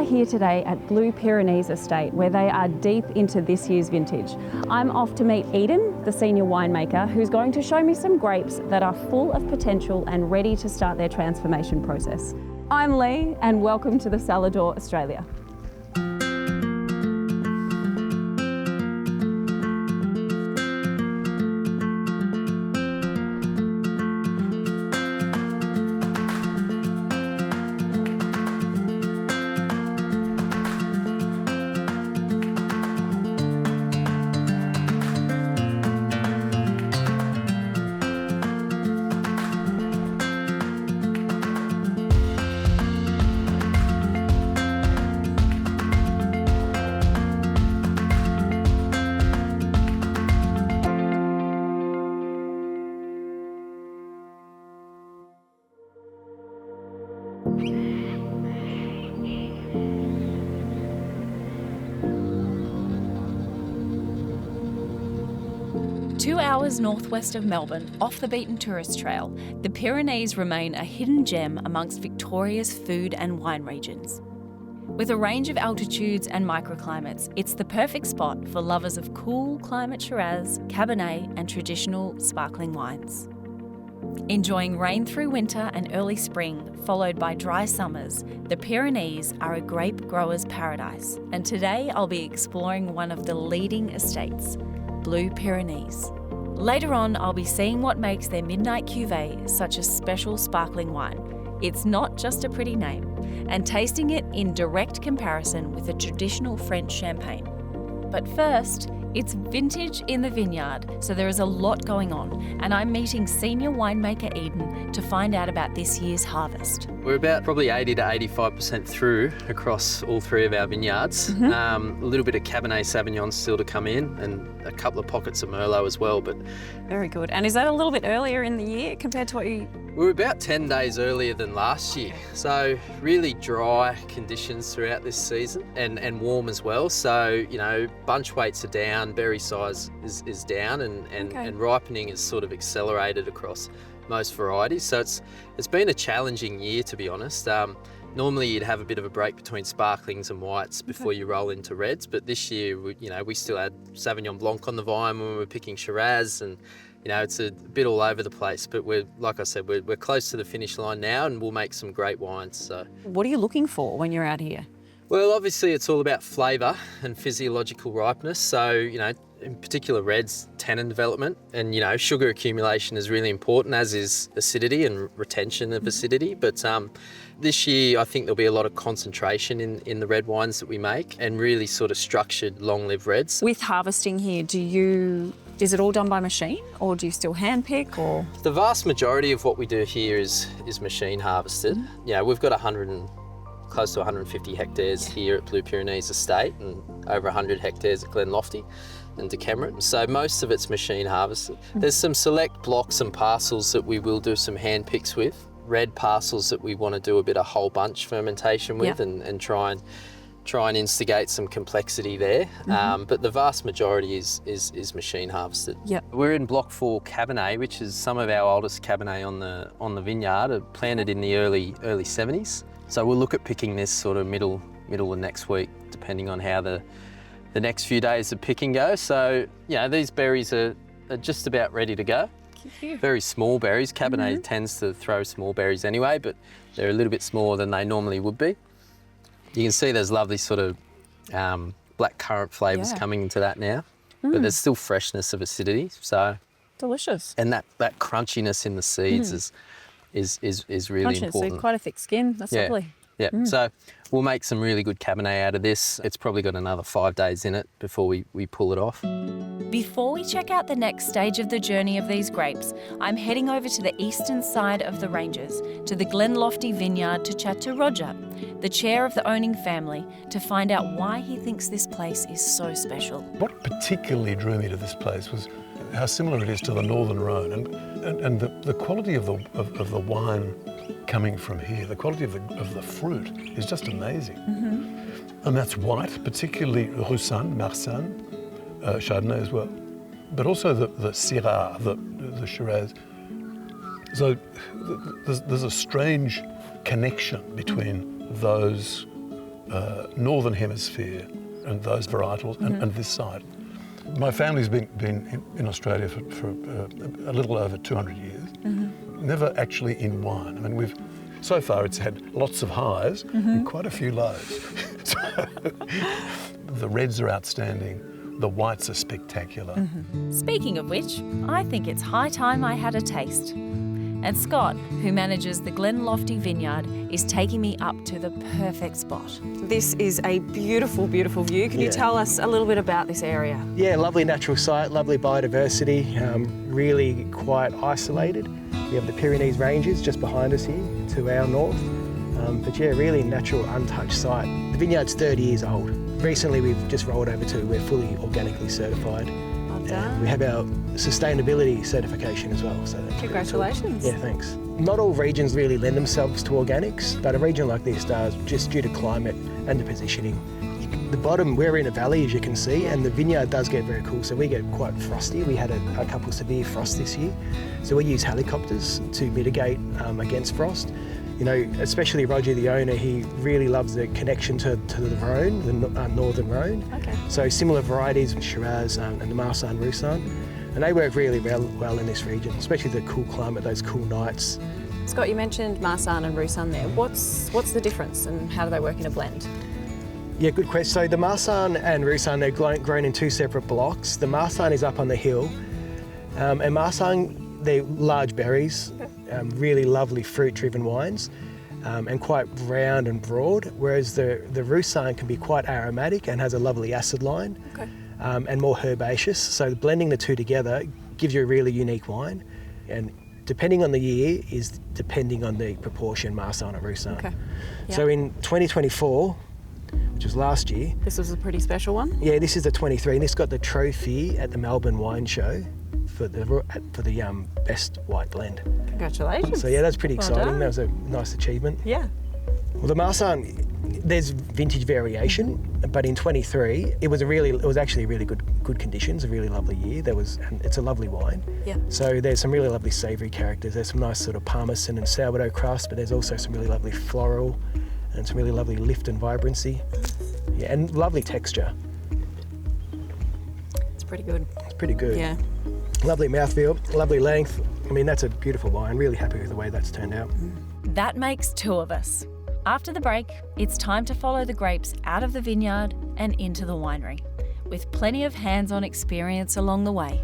are here today at Blue Pyrenees Estate, where they are deep into this year's vintage. I'm off to meet Eden, the senior winemaker, who's going to show me some grapes that are full of potential and ready to start their transformation process. I'm Lee, and welcome to the Cellar Door, Australia. Two hours northwest of Melbourne, off the beaten tourist trail, the Pyrenees remain a hidden gem amongst Victoria's food and wine regions. With a range of altitudes and microclimates, it's the perfect spot for lovers of cool climate Shiraz, Cabernet and traditional sparkling wines. Enjoying rain through winter and early spring, followed by dry summers, the Pyrenees are a grape grower's paradise. And today I'll be exploring one of the leading estates, Blue Pyrenees. Later on, I'll be seeing what makes their midnight cuvée such a special sparkling wine. It's not just a pretty name, and tasting it in direct comparison with a traditional French champagne. But first, it's vintage in the vineyard, so there is a lot going on, and I'm meeting senior winemaker Eden to find out about this year's harvest. We're about probably 80 to 85% through across all three of our vineyards. A little bit of Cabernet Sauvignon still to come in, and a couple of pockets of Merlot as well. But Very good. And is that a little bit earlier in the year compared to what you... we're about 10 days earlier than last year. So really dry conditions throughout this season and warm as well. So, you know, bunch weights are down, berry size is down, and ripening is sort of accelerated across most varieties. So it's been a challenging year, to be honest. Normally you'd have a bit of a break between sparklings and whites before you roll into reds, but this year, we still had Sauvignon Blanc on the vine when we were picking Shiraz, and it's a bit all over the place. But like I said, we're close to the finish line now, and we'll make some great wines. So, what are you looking for when you're out here? Well, obviously it's all about flavour and physiological ripeness. So, in particular reds, tannin development, and sugar accumulation is really important, as is acidity and retention of acidity. But this year I think there'll be a lot of concentration in the red wines that we make, and really sort of structured long-lived reds. With harvesting here, is it all done by machine, or do you still hand pick, or? The vast majority of what we do here is machine harvested. We've got close to 150 hectares here at Blue Pyrenees Estate, and over 100 hectares at Glen Lofty and Decameron. So most of it's machine harvested. There's some select blocks and parcels that we will do some hand picks with. Red parcels that we want to do a bit of whole bunch fermentation with, and try and instigate some complexity there. But the vast majority is machine harvested. We're in Block 4 Cabernet, which is some of our oldest Cabernet on the vineyard, planted in the early 70s. So we'll look at picking this sort of middle of next week, depending on how the next few days of picking go. So, these berries are just about ready to go. Very small berries. Cabernet tends to throw small berries anyway, but they're a little bit smaller than they normally would be. You can see there's lovely sort of black currant flavours coming into that now, but there's still freshness of acidity. So delicious. And that crunchiness in the seeds is really important. So quite a thick skin. That's lovely. Yeah, so we'll make some really good Cabernet out of this. It's probably got another 5 days in it before we pull it off. Before we check out the next stage of the journey of these grapes, I'm heading over to the eastern side of the ranges, to the Glen Lofty vineyard, to chat to Roger, the chair of the owning family, to find out why he thinks this place is so special. What particularly drew me to this place was how similar it is to the Northern Rhone, and the quality of the wine coming from here, the quality of the fruit is just amazing. And that's white, particularly Roussanne, Marsanne, Chardonnay as well, but also the Syrah, the Shiraz. So there's a strange connection between those Northern Hemisphere and those varietals and this side. My family's been in Australia for a little over 200 years, never actually in wine. I mean, so far it's had lots of highs and quite a few lows. So, the reds are outstanding, the whites are spectacular. Speaking of which, I think it's high time I had a taste. And Scott, who manages the Glen Lofty vineyard, is taking me up to the perfect spot. This is a beautiful, beautiful view. Can you tell us a little bit about this area? Yeah, lovely natural site, lovely biodiversity, really quite isolated. We have the Pyrenees Ranges just behind us here to our north. But yeah, really natural, untouched site. The vineyard's 30 years old. Recently we've just rolled over to we're fully organically certified. Well done. We have our sustainability certification as well. So that's Congratulations. cool. Yeah, thanks. Not all regions really lend themselves to organics, but a region like this does, just due to climate and the positioning. The bottom, we're in a valley, as you can see, and the vineyard does get very cool, so we get quite frosty. We had a couple severe frosts this year, so we use helicopters to mitigate against frost. You know, especially Roger, the owner, he really loves the connection to the Rhone, the northern Rhone. Okay. So similar varieties, Shiraz and the Marsanne Roussanne, and they work really well in this region, especially the cool climate, those cool nights. Scott, you mentioned Marsanne and Roussanne there. What's the difference and how do they work in a blend? Yeah, good question. So the Marsanne and Roussanne, they're grown in two separate blocks. The Marsanne is up on the hill, and Marsanne, they're large berries, really lovely fruit-driven wines, and quite round and broad, whereas the Roussanne can be quite aromatic and has a lovely acid line, and more herbaceous. So blending the two together gives you a really unique wine, and depending on the year is depending on the proportion Marsanne and Roussanne. Okay. Yeah. So in 2024, which was last year. This was a pretty special one? Yeah, this is the 23, and this got the trophy at the Melbourne Wine Show for the best white blend. Congratulations. So yeah, that's pretty Well exciting. done. That was a nice achievement. Yeah. Well, the Marsanne, there's vintage variation, but in 23, it was actually really good conditions, a really lovely year. And it's a lovely wine. Yeah. So there's some really lovely savoury characters. There's some nice sort of parmesan and sourdough crust, but there's also some really lovely floral and some really lovely lift and vibrancy. Yeah, and lovely texture. It's pretty good. It's pretty good. Yeah. Lovely mouthfeel, lovely length. I mean, that's a beautiful wine. Really happy with the way that's turned out. That makes two of us. After the break, it's time to follow the grapes out of the vineyard and into the winery, with plenty of hands-on experience along the way.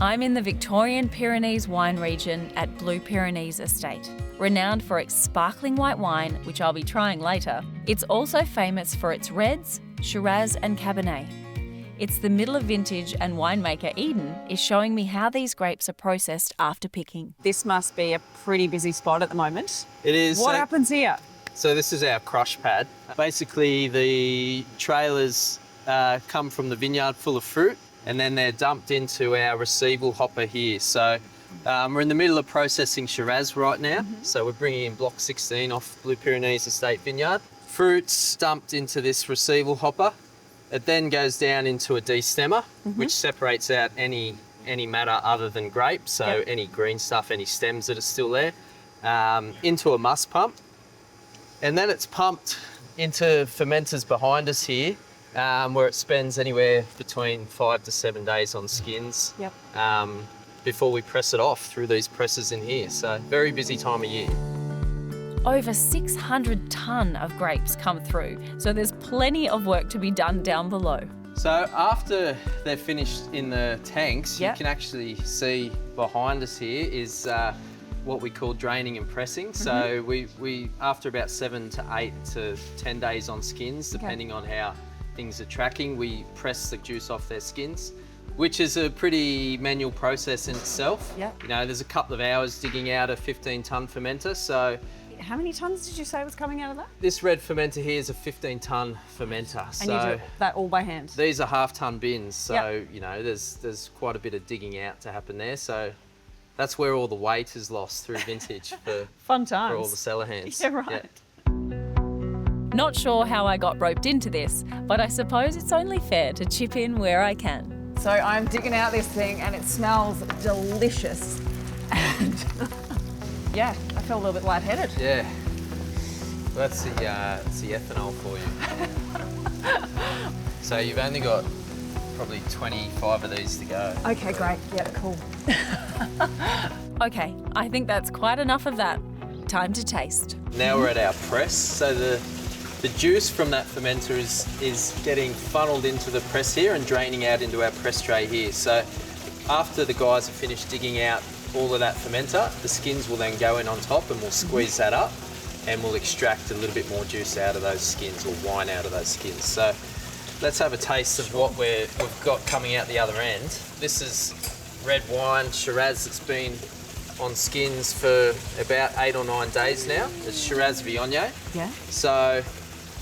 I'm in the Victorian Pyrenees wine region at Blue Pyrenees Estate. Renowned for its sparkling white wine, which I'll be trying later, it's also famous for its reds, Shiraz and Cabernet. It's the middle of vintage, and winemaker Eden is showing me how these grapes are processed after picking. This must be a pretty busy spot at the moment. It is. What happens here? So this is our crush pad. Basically, the trailers come from the vineyard full of fruit, and then they're dumped into our receival hopper here. So we're in the middle of processing Shiraz right now. So we're bringing in block 16 off Blue Pyrenees Estate vineyard. Fruits dumped into this receival hopper. It then goes down into a destemmer, which separates out any matter other than grape. So any green stuff, any stems that are still there, into a must pump. And then it's pumped into fermenters behind us here, where it spends anywhere between 5 to 7 days on skins before we press it off through these presses in here. So very busy time of year. Over 600 tonne of grapes come through, so there's plenty of work to be done down below. So after they're finished in the tanks, you can actually see behind us here is what we call draining and pressing. So we after about 7 to 8 to 10 days on skins, depending on how things are tracking, we press the juice off their skins, which is a pretty manual process in itself. You know, there's a couple of hours digging out a 15-tonne fermenter. So how many tonnes did you say was coming out of that? this red fermenter here is a 15-tonne fermenter. And you do that all by hand? These are half-tonne bins, so you know there's quite a bit of digging out to happen there. So that's where all the weight is lost through vintage for fun times for all the cellar hands. Yeah, right. Not sure how I got roped into this, but I suppose it's only fair to chip in where I can. So I'm digging out this thing and it smells delicious. And yeah, I feel a little bit lightheaded. Yeah. Well, that's the ethanol for you. So you've only got probably 25 of these to go. Okay, great. Yeah, cool. Okay, I think that's quite enough of that. Time to taste. Now we're at our press. So the juice from that fermenter is getting funneled into the press here and draining out into our press tray here. So after the guys have finished digging out all of that fermenter, the skins will then go in on top and we'll squeeze that up and we'll extract a little bit more juice out of those skins, or wine out of those skins. So let's have a taste of what we've got coming out the other end. This is red wine, Shiraz, that's been on skins for about 8 or 9 days now. It's Shiraz Viognier. Yeah. So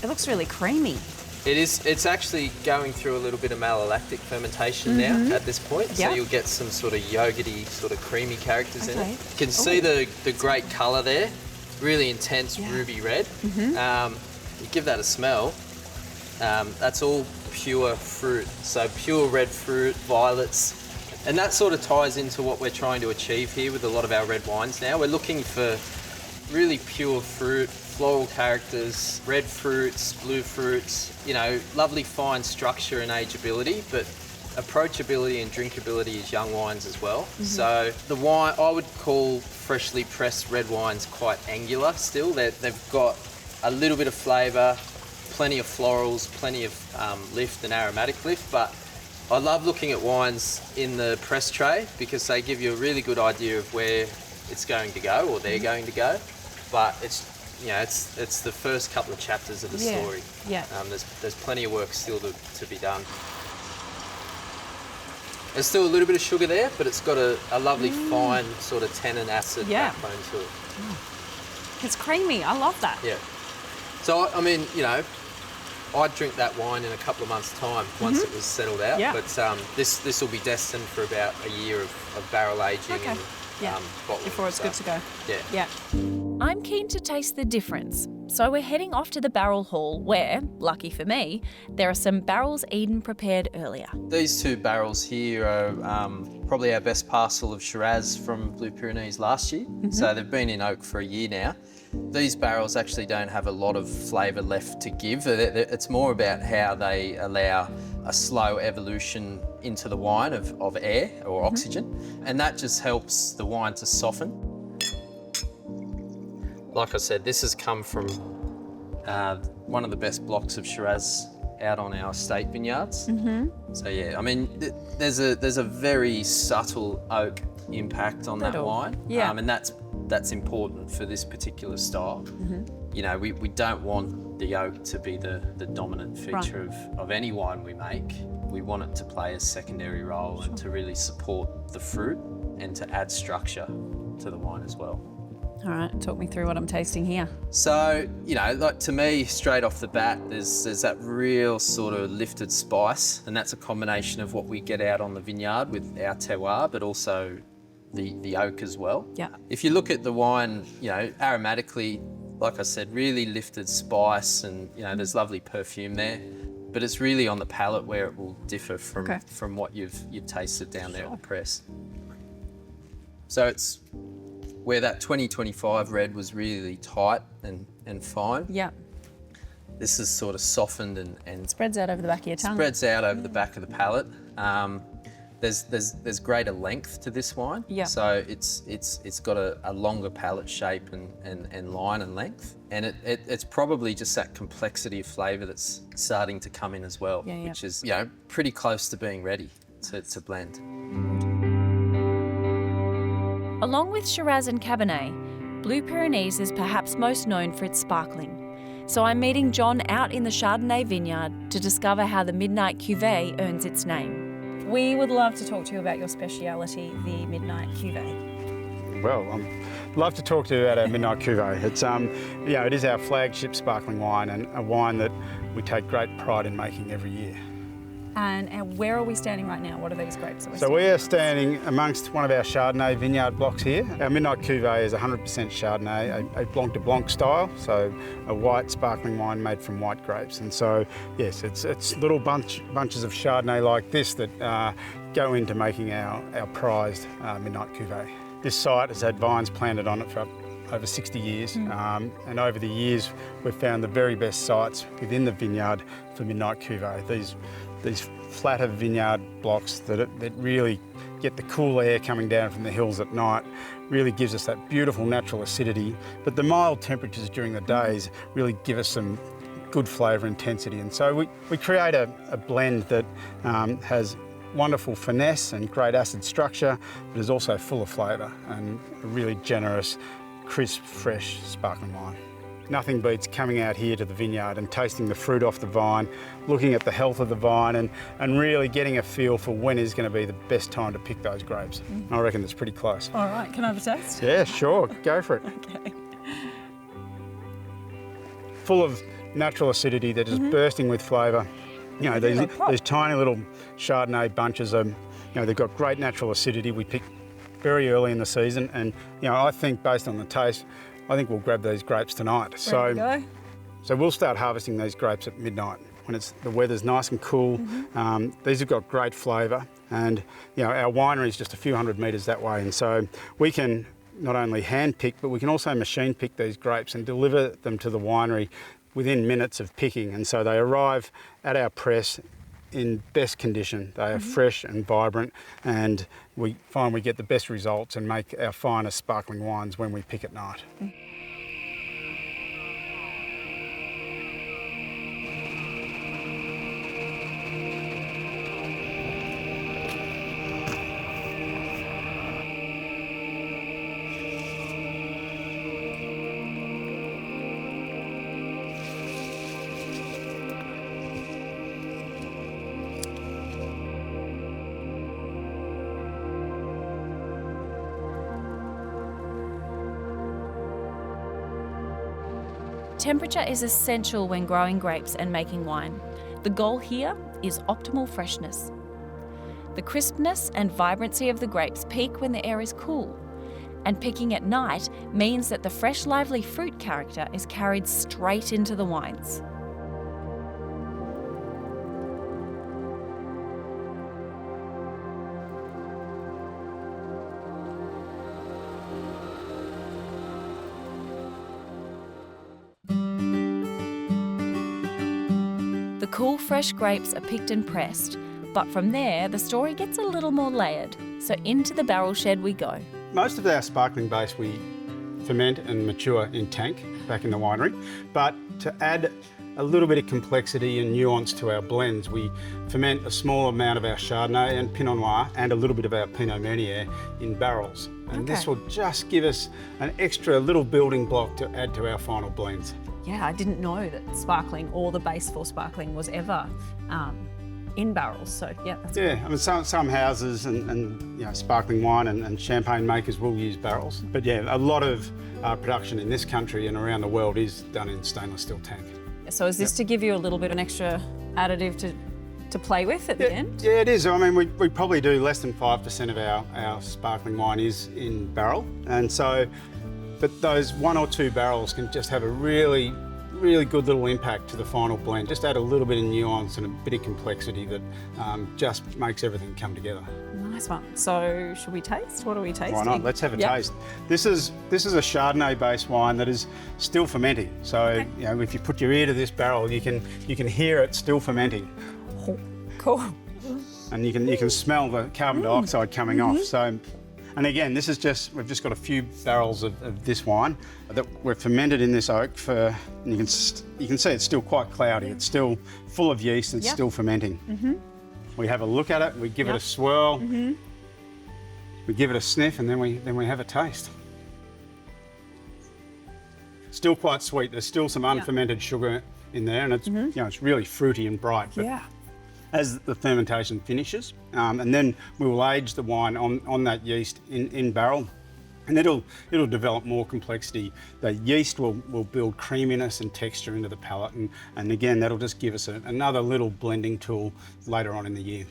It looks really creamy. it's actually going through a little bit of malolactic fermentation now at this point. Yeah. So you'll get some sort of yogurty, sort of creamy characters in Okay. it. You can see the great colour there, really intense ruby red. You give that a smell, that's all pure fruit. So pure red fruit, violets. And that sort of ties into what we're trying to achieve here with a lot of our red wines now. We're looking for really pure fruit, floral characters, red fruits, blue fruits, you know, lovely fine structure and ageability, but approachability and drinkability as young wines as well. So the wine, I would call freshly pressed red wines quite angular still. They've got a little bit of flavour, plenty of florals, plenty of lift and aromatic lift, but I love looking at wines in the press tray because they give you a really good idea of where it's going to go, or they're going to go. But it's, you know, it's the first couple of chapters of the story. Yeah. There's plenty of work still to be done. There's still a little bit of sugar there, but it's got a lovely fine sort of tannin acid backbone to it. It's creamy. I love that. Yeah. So I mean, you know, I'd drink that wine in a couple of months' time once it was settled out. Yeah. But this will be destined for about a year of barrel aging and bottling. Before it's good to go. Yeah. Yeah. I'm keen to taste the difference, so we're heading off to the barrel hall where, lucky for me, there are some barrels Eden prepared earlier. These two barrels here are probably our best parcel of Shiraz from Blue Pyrenees last year. So they've been in oak for a year now. These barrels actually don't have a lot of flavour left to give. It's more about how they allow a slow evolution into the wine of air or oxygen, and that just helps the wine to soften. Like I said, this has come from one of the best blocks of Shiraz out on our estate vineyards. So yeah, I mean, there's a very subtle oak impact on that wine, and that's important for this particular style. You know, we don't want the oak to be the dominant feature of any wine we make. We want it to play a secondary role and to really support the fruit and to add structure to the wine as well. All right, talk me through what I'm tasting here. So, you know, like to me, straight off the bat, there's that real sort of lifted spice, and that's a combination of what we get out on the vineyard with our terroir, but also the oak as well. Yeah. If you look at the wine, you know, aromatically, like I said, really lifted spice, and you know, there's lovely perfume there, but it's really on the palate where it will differ from what you've tasted down there at the press. So it's where that 2025 red was really tight and fine. Yeah. This is sort of softened and Spreads out over the back of your tongue. spreads out over the back of the palate. There's greater length to this wine. Yeah. So it's got a longer palate shape and line and length. And it's probably just that complexity of flavour that's starting to come in as well, which is, you know, pretty close to being ready to blend. Along with Shiraz and Cabernet, Blue Pyrenees is perhaps most known for its sparkling. So I'm meeting John out in the Chardonnay vineyard to discover how the Midnight Cuvée earns its name. We would love to talk to you about your speciality, the Midnight Cuvée. Well, I'd love to talk to you about our Midnight Cuvée. It's, you know, it is our flagship sparkling wine, and a wine that we take great pride in making every year. And where are we standing right now? What are these grapes? So we are standing amongst one of our Chardonnay vineyard blocks here. Our Midnight Cuvée is 100% Chardonnay, a Blanc de Blanc style, so a white sparkling wine made from white grapes. And so, yes, it's little bunches of Chardonnay like this that go into making our prized Midnight Cuvée. This site has had vines planted on it for over 60 years, and over the years we've found the very best sites within the vineyard for midnight cuvee. These flatter vineyard blocks that really get the cool air coming down from the hills at night, really gives us that beautiful natural acidity, but the mild temperatures during the days really give us some good flavour intensity. And so we create a blend that has wonderful finesse and great acid structure, but is also full of flavour and a really generous, crisp, fresh sparkling wine. Nothing beats coming out here to the vineyard and tasting the fruit off the vine, looking at the health of the vine and really getting a feel for when is going to be the best time to pick those grapes. I reckon it's pretty close. All right, can I have a taste? Yeah, sure, go for it. Okay. Full of natural acidity that is bursting with flavour. You know, these tiny little Chardonnay bunches are, you know, they've got great natural acidity. We pick very early in the season, and you know, I think based on the taste, I think we'll grab these grapes tonight. So we'll start harvesting these grapes at midnight when the weather's nice and cool. These have got great flavour, and you know, our winery is just a few hundred metres that way, and so we can not only hand pick, but we can also machine pick these grapes and deliver them to the winery within minutes of picking. And so they arrive at our press in best condition. They are fresh and vibrant, and we find we get the best results and make our finest sparkling wines when we pick at night. Temperature is essential when growing grapes and making wine. The goal here is optimal freshness. The crispness and vibrancy of the grapes peak when the air is cool, and picking at night means that the fresh, lively fruit character is carried straight into the wines. The cool, fresh grapes are picked and pressed, but from there, the story gets a little more layered. So into the barrel shed we go. Most of our sparkling base we ferment and mature in tank back in the winery, but to add a little bit of complexity and nuance to our blends, we ferment a small amount of our Chardonnay and Pinot Noir and a little bit of our Pinot Meunier in barrels. And this will just give us an extra little building block to add to our final blends. Yeah, I didn't know that sparkling or the base for sparkling was ever in barrels. So yeah, that's I mean, some houses and you know, sparkling wine and champagne makers will use barrels, but yeah, a lot of production in this country and around the world is done in stainless steel tank. So is this to give you a little bit of an extra additive to play with at the end? Yeah, it is. I mean, we probably do less than 5% of our sparkling wine is in barrel, and so. But those 1 or 2 barrels can just have a really, really good little impact to the final blend. Just add a little bit of nuance and a bit of complexity that just makes everything come together. Nice one. So should we taste? What are we tasting? Why not? Let's have a taste. This is a Chardonnay-based wine that is still fermenting. So you know, if you put your ear to this barrel, you can hear it still fermenting. Oh, cool. And you can smell the carbon dioxide coming off. So. And again, we've just got a few barrels of this wine that we've fermented in this oak and you can see it's still quite cloudy. It's still full of yeast, it's still fermenting. We have a look at it, we give it a swirl, we give it a sniff, and then we have a taste. Still quite sweet. There's still some unfermented sugar in there, and it's you know, it's really fruity and bright. But as the fermentation finishes, and then we will age the wine on that yeast in barrel, and it'll develop more complexity. The yeast will build creaminess and texture into the palate, and again, that'll just give us another little blending tool later on in the year.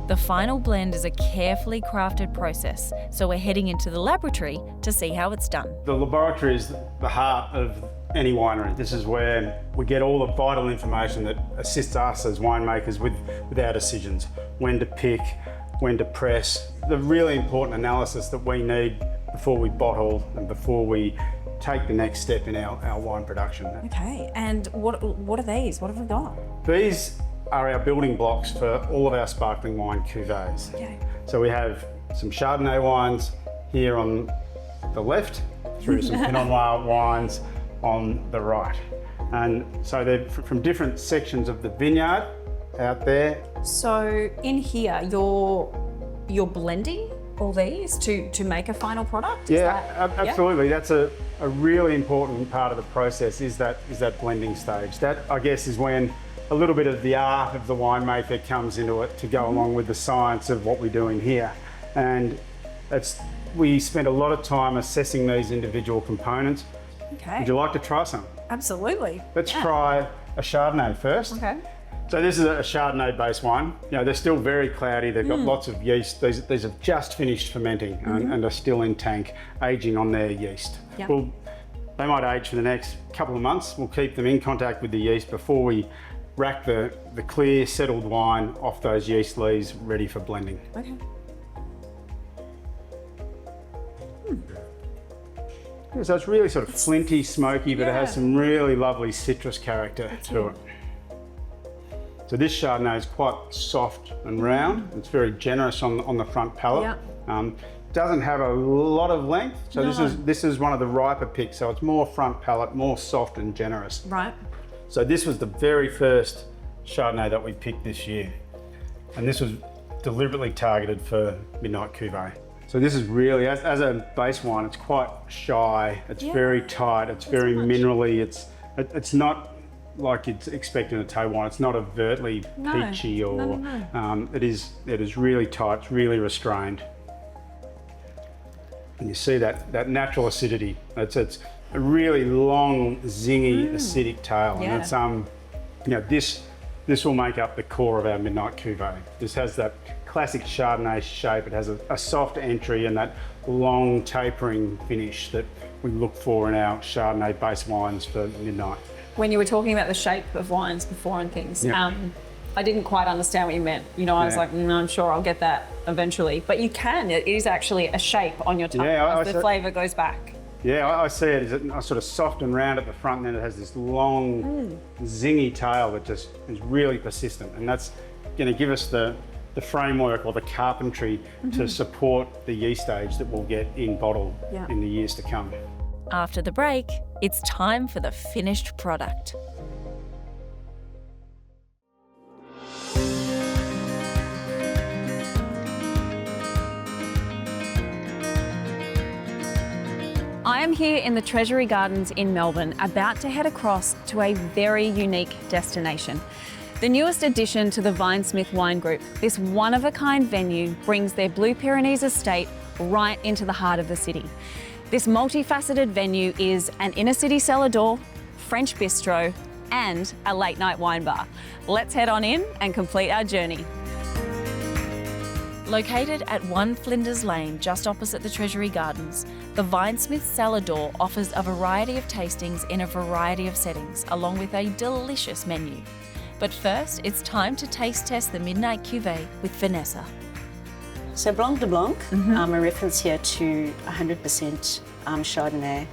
The final blend is a carefully crafted process, so we're heading into the laboratory to see how it's done. The laboratory is the heart of any winery. This is where we get all the vital information that assists us as winemakers with our decisions. When to pick, when to press, the really important analysis that we need before we bottle and before we take the next step in our wine production. Okay, and what are these? What have we got? These are our building blocks for all of our sparkling wine cuvées. Okay. So we have some Chardonnay wines here on the left, through some Pinot Noir wines on the right. And so they're from different sections of the vineyard out there. So in here, you're blending all these to make a final product? Absolutely. That's a really important part of the process is that blending stage. That, I guess, is when a little bit of the art of the winemaker comes into it to go along with the science of what we're doing here. And we spend a lot of time assessing these individual components. Okay. Would you like to try some? Absolutely. Let's try a Chardonnay first. Okay. So this is a Chardonnay based wine. You know, they're still very cloudy. They've got lots of yeast. These have just finished fermenting and are still in tank, aging on their yeast. Yep. Well, they might age for the next couple of months. We'll keep them in contact with the yeast before we rack the clear, settled wine off those yeast lees, ready for blending. Okay. Yeah, so it's really sort of flinty, smoky, but it has some really lovely citrus character to it. So this Chardonnay is quite soft and round. It's very generous on the front palate. Doesn't have a lot of length. So this is one of the riper picks. So it's more front palate, more soft and generous. Right. So this was the very first Chardonnay that we picked this year. And this was deliberately targeted for Midnight Cuvée. So this is really, as a base wine, it's quite shy. It's very tight. It's very minerally. It's not like it's expecting a toe wine. It's not overtly peachy or it is really tight. It's really restrained. And you see that natural acidity. It's a really long, zingy, acidic tail, and it's you know, this will make up the core of our Midnight Cuvée. This has that classic Chardonnay shape. It has a soft entry and that long tapering finish that we look for in our Chardonnay based wines for Midnight. When you were talking about the shape of wines before and things, I didn't quite understand what you meant. You know, I was like, I'm sure I'll get that eventually. But you can. It is actually a shape on your tongue as the flavour goes back. Yeah, I see it as sort of soft and round at the front, and then it has this long, zingy tail that just is really persistent. And that's going to give us the framework or the carpentry to support the yeast age that we'll get in bottle in the years to come. After the break, it's time for the finished product. I am here in the Treasury Gardens in Melbourne, about to head across to a very unique destination. The newest addition to the Vinesmith Wine Group, this one-of-a-kind venue brings their Blue Pyrenees Estate right into the heart of the city. This multifaceted venue is an inner-city cellar door, French bistro, and a late-night wine bar. Let's head on in and complete our journey. Located at 1 Flinders Lane, just opposite the Treasury Gardens, the Vinesmith Cellar Door offers a variety of tastings in a variety of settings, along with a delicious menu. But first, it's time to taste test the Midnight Cuvée with Vanessa. So Blanc de Blanc, a reference here to 100% Chardonnay,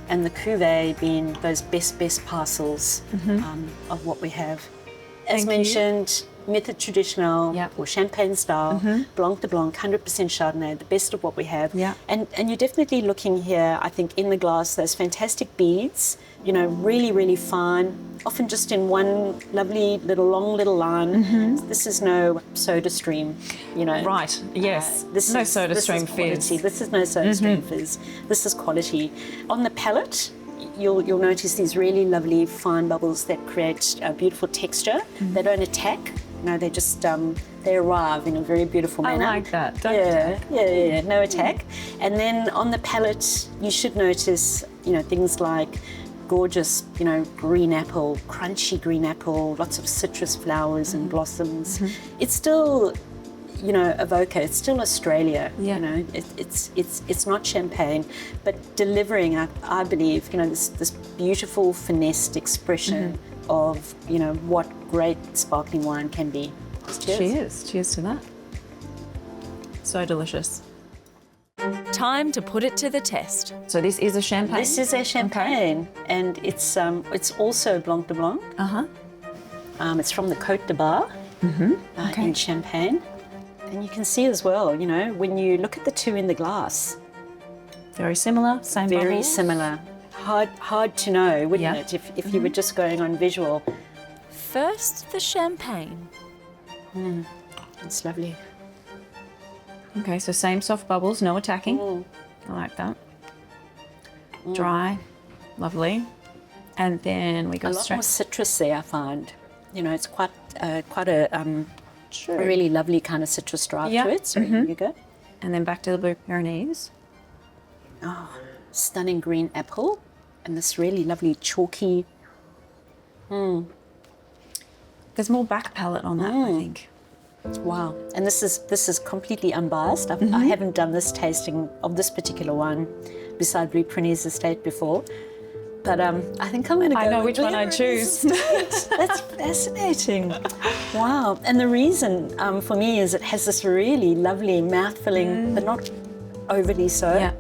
and the Cuvée being those best parcels of what we have. As mentioned, method traditional or champagne style, Blanc de Blanc, 100% Chardonnay, the best of what we have. And you're definitely looking here, I think, in the glass, those fantastic beads, you know, really fine, often just in one lovely long little line. This is no soda stream, you know. Right, yes. This no is soda stream fizz. This is no soda stream fizz. This is quality. On the palate, you'll notice these really lovely fine bubbles that create a beautiful texture. They don't attack. No, they just they arrive in a very beautiful manner. I like that. Don't attack. Yeah, no attack. And then on the palate, you should notice, you know, things like gorgeous, you know, green apple, crunchy green apple, lots of citrus flowers and blossoms. It's still, you know, Avoca. It's still Australia. You know, it's not champagne, but delivering, I believe, you know, this beautiful finessed expression of, you know, what great sparkling wine can be. Cheers. Cheers to that. So delicious. Time to put it to the test. So this is a champagne? This is a champagne, and it's also Blanc de Blanc. It's from the Côte de Bar in Champagne. And you can see as well, you know, when you look at the two in the glass, Very similar, same very bubbles. similar. Hard to know, wouldn't it, if you were just going on visual. First, the champagne. It's lovely. Okay, so same soft bubbles, no attacking. I like that. Dry, lovely. And then we go A lot more straight. citrus there, I find. You know, it's quite a really lovely kind of citrus drive to it. So here you go. And then back to the Blue Pyrenees. Stunning green apple, and this really lovely chalky. There's more back palate on that, I think. Wow. And this is completely unbiased. I haven't done this tasting of this particular one beside Blue Pyrenees Estate before. But I think I'm going to go. I know with which one Blue I choose. Pyrenees Estate. That's fascinating. Wow. And the reason for me is it has this really lovely mouth-filling, but not overly so. Yeah.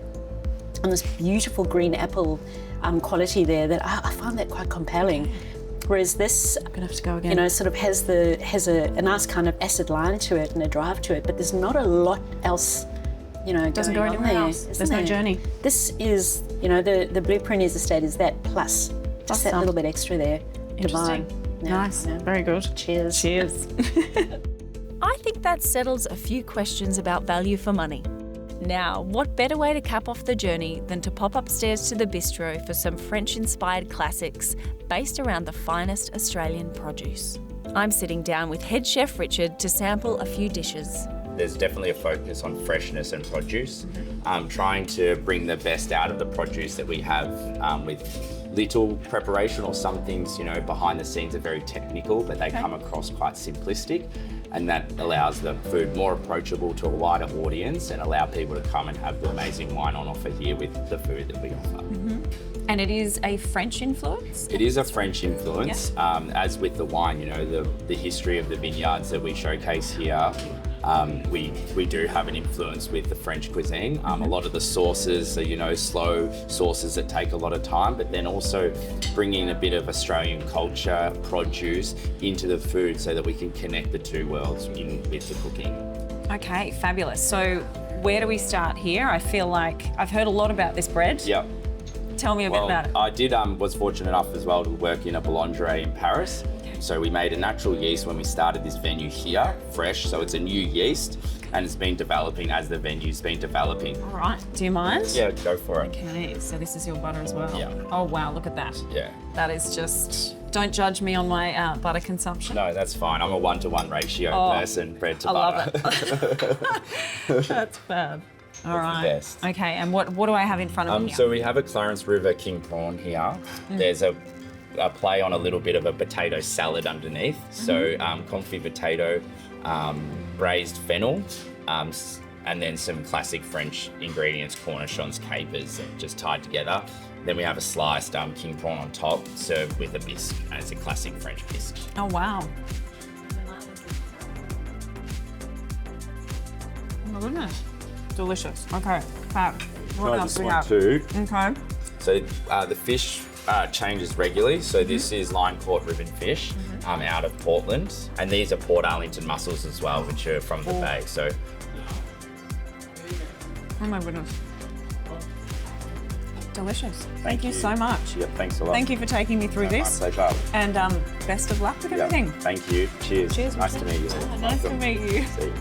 And this beautiful green apple quality there that I find that quite compelling. Whereas this, I'm gonna have to go again. you know, sort of has a nice kind of acid line to it and a drive to it, but there's not a lot else, you know, Doesn't going go on anywhere there, else. isn't There's no there? journey. This is, you know, the Blue Pyrenees Estate is that plus just that some. little bit extra there. Interesting. Divine. Yeah, Nice. yeah. Very good. Cheers. Cheers. I think that settles a few questions about value for money. Now, what better way to cap off the journey than to pop upstairs to the bistro for some French-inspired classics based around the finest Australian produce. I'm sitting down with head chef Richard to sample a few dishes. There's definitely a focus on freshness and produce, trying to bring the best out of the produce that we have with little preparation, or some things, you know, behind the scenes are very technical, but they come across quite simplistic, and that allows the food more approachable to a wider audience and allow people to come and have the amazing wine on offer here with the food that we offer. And it is a French influence? It is a French influence, as with the wine, you know, the history of the vineyards that we showcase here. We do have an influence with the French cuisine. A lot of the sauces are, you know, slow sauces that take a lot of time, but then also bringing a bit of Australian culture, produce into the food so that we can connect the two worlds with the cooking. Okay, fabulous. So where do we start here? I feel like I've heard a lot about this bread. Yep. Tell me a bit about it. I was fortunate enough as well to work in a boulangerie in Paris. So we made a natural yeast when we started this venue here, fresh, so it's a new yeast, and it's been developing as the venue's been developing. All right, do you mind? Yeah, go for it. Okay, so this is your butter as well. Yeah. Oh wow, look at that. Yeah. That is just, don't judge me on my butter consumption. No, that's fine. I'm a 1-to-1 ratio person, bread to I butter. love it. That's fab. All right. best. Okay, and what do I have in front of me here? So we have a Clarence River king prawn here. There's a play on a little bit of a potato salad underneath. So confit potato, braised fennel, and then some classic French ingredients, cornichons, capers, just tied together. Then we have a sliced king prawn on top, served with a bisque, and it's a classic French bisque. Oh wow. Oh my goodness. Delicious. Okay, fab. What else do we have? Okay. So the fish changes regularly. So this is line caught ribbon fish out of Portland, and these are Port Arlington mussels as well, which are from the bay. So Oh my goodness. Delicious. Thank you so much. Yep, thanks a lot. Thank you for taking me through this. My pleasure. And best of luck with everything. Thank you. Cheers. Cheers. Nice to meet you. Nice to meet you. See you.